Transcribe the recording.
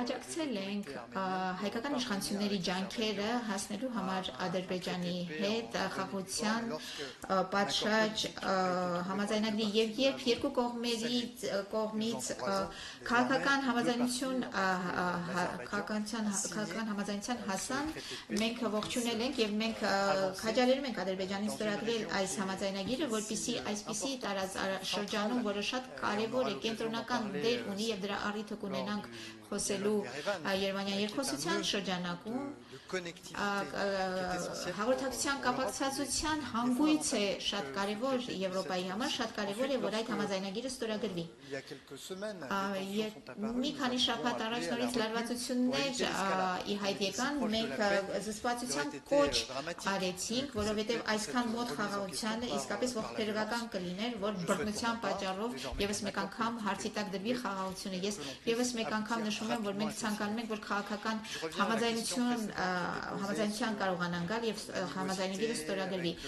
աջակցել ենք հայկական իշխանությունների ջանքերը հասնելու համար Ադրբեջանի հետ խաղաղության պատշաճ համաձայնագրի եւ երբ երկու կողմից քաղաքական համաձայնության հասան, մենք ողջունել ենք եւ մենք քաջալերում ենք Ադրբեջանին ստորագրել այս համաձայնագիրը, որպեսզի այսպիսի տարածաշրջանում, որը շատ կարևոր է, կենտրոնական դեր ունի եւ դրա առիթը կունենանք խոսելու Երևանյան երկխոսության շրջանակում հաղորդակցության կապակցության հանգույց է շատ կարևոր Եվրոպայի համար, շատ կարևոր է, որ այդ համաձայնագիրը ստորագրվի։ Մի քանի շաբաթ առաջ նորից լարվածություններ ի հայտ եկան, մենք զսպվածության կոչ արեցինք, որովհետև այսքան մոտ խաղաղությանը իսկապես ողբերգական կլիներ, որ բռնության պատճառով եւս մեկ անգամ հարցի տակ դրվի խաղաղությունը։ Ես եւս մեկ անգամ նշում եմ, որ մենք ցանկանում ենք, որ քաղաքական համաձայնության կարողանան գալ եւ համաձայնագիրը ստորագրվի։